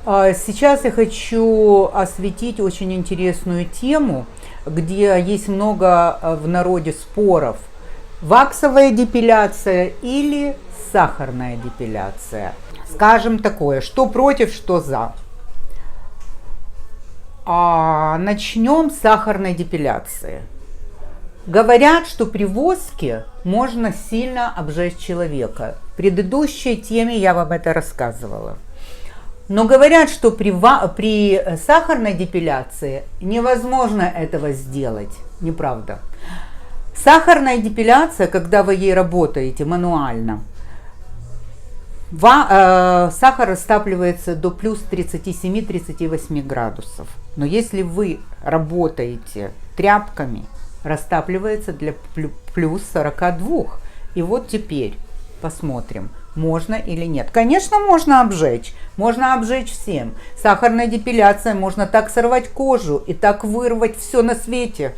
Сейчас я хочу осветить очень интересную тему, где есть много в народе споров. Ваксовая депиляция или сахарная депиляция. Скажем такое, что против, что за. Начнем с сахарной депиляции. Говорят, что при воске можно сильно обжечь человека. В предыдущей теме я вам это рассказывала. Но говорят, что при сахарной депиляции невозможно этого сделать. Неправда. Сахарная депиляция, когда вы ей работаете мануально, сахар растапливается до плюс 37-38 градусов. Но если вы работаете тряпками, растапливается для плюс 42. И вот теперь посмотрим, можно или нет. Конечно, можно обжечь всем. Сахарная депиляция, можно так сорвать кожу и так вырвать все на свете,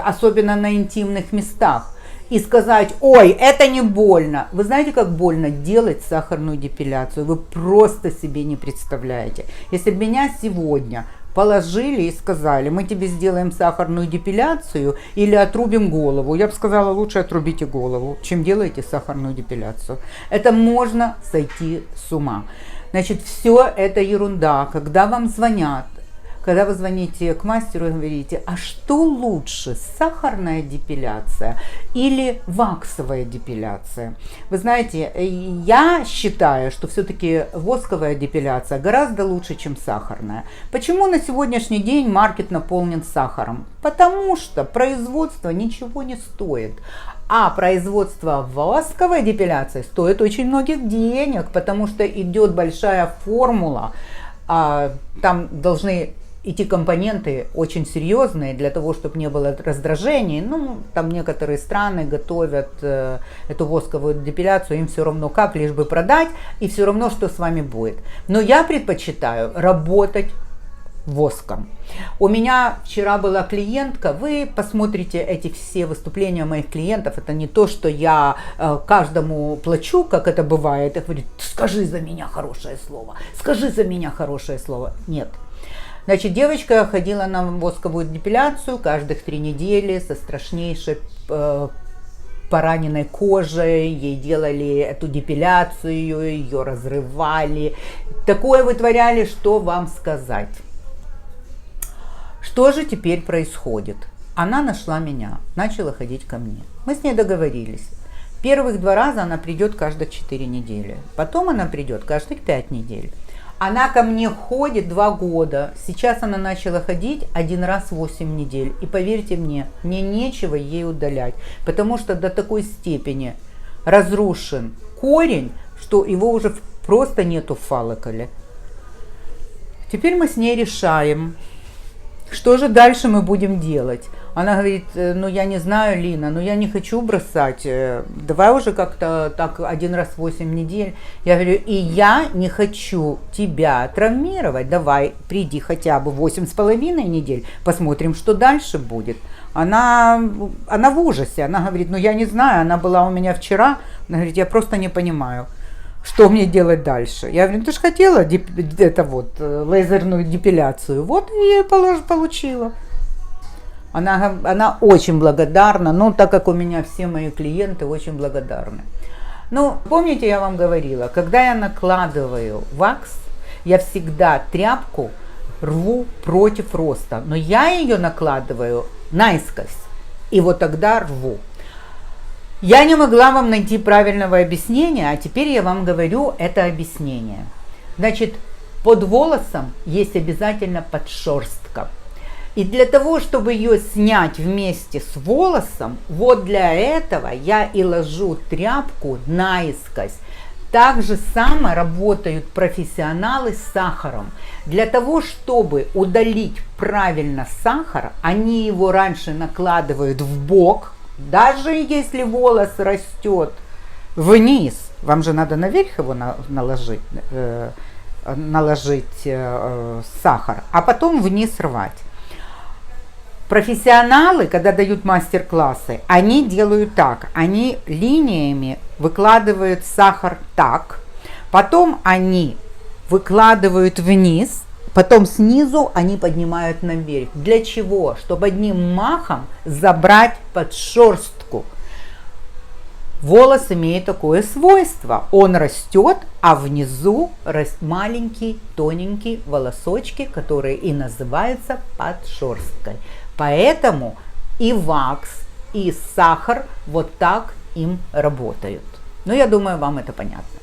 особенно на интимных местах. И сказать: ой, это не больно. Вы знаете, как больно делать сахарную депиляцию? Вы просто себе не представляете. Если бы меня сегодня положили и сказали: мы тебе сделаем сахарную депиляцию или отрубим голову, я бы сказала: лучше отрубите голову, чем делаете сахарную депиляцию. Это можно сойти с ума. Значит, все это ерунда. Когда вам звонят, когда вы звоните к мастеру и говорите: а что лучше, сахарная депиляция или ваксовая депиляция? Вы знаете, я считаю, что все-таки восковая депиляция гораздо лучше, чем сахарная. Почему на сегодняшний день маркет наполнен сахаром? Потому что производство ничего не стоит. А производство восковой депиляции стоит очень многих денег, потому что идет большая формула, там должны идти компоненты очень серьезные для того, чтобы не было раздражений. Ну, там некоторые страны готовят эту восковую депиляцию, им все равно как, лишь бы продать, и все равно, что с вами будет. Но я предпочитаю работать воском. У меня вчера была клиентка, вы посмотрите эти все выступления моих клиентов, это не то, что я каждому плачу, как это бывает, и говорит: скажи за меня хорошее слово, скажи за меня хорошее слово. Нет. Значит, девочка ходила на восковую депиляцию каждых 3 недели со страшнейшей пораненной кожей, ей делали эту депиляцию, ее разрывали, такое вытворяли, что вам сказать. Что же теперь происходит? Она нашла меня, начала ходить ко мне. Мы с ней договорились. Первых 2 раза она придет каждых 4 недели, потом она придет каждых 5 недель. Она ко мне ходит 2 года. Сейчас она начала ходить 1 раз в 8 недель. И поверьте мне нечего ей удалять. Потому что до такой степени разрушен корень, что его уже просто нету в фолликуле. Теперь мы с ней решаем, что же дальше мы будем делать. Она говорит: ну я не знаю, Лина, но я не хочу бросать, давай уже как-то так 1 раз в 8 недель. Я говорю: и я не хочу тебя травмировать, давай приди хотя бы 8,5 недель, посмотрим, что дальше будет. Она в ужасе, она говорит: ну я не знаю, она была у меня вчера, она говорит: я просто не понимаю, что мне делать дальше. Я говорю: ты же хотела лазерную депиляцию, вот и я получила. Она очень благодарна, но так как у меня все мои клиенты очень благодарны. Ну, помните, я вам говорила, когда я накладываю вакс, я всегда тряпку рву против роста, но я ее накладываю наискось, и вот тогда рву. Я не могла вам найти правильного объяснения, а теперь я вам говорю это объяснение. Значит, под волосом есть обязательно подшерстка. И для того, чтобы ее снять вместе с волосом, вот для этого я и ложу тряпку наискось. Так же само работают профессионалы с сахаром. Для того, чтобы удалить правильно сахар, они его раньше накладывают в бок, даже если волос растет вниз, вам же надо наверх его наложить сахар, а потом вниз рвать. Профессионалы, когда дают мастер-классы, они делают так. Они линиями выкладывают сахар так, потом они выкладывают вниз, потом снизу они поднимают наверх. Для чего? Чтобы одним махом забрать под шерстку. Волос имеет такое свойство. Он растет, а внизу маленькие тоненькие волосочки, которые и называются подшерсткой. Поэтому и вакс, и сахар вот так им работают. Ну, я думаю, вам это понятно.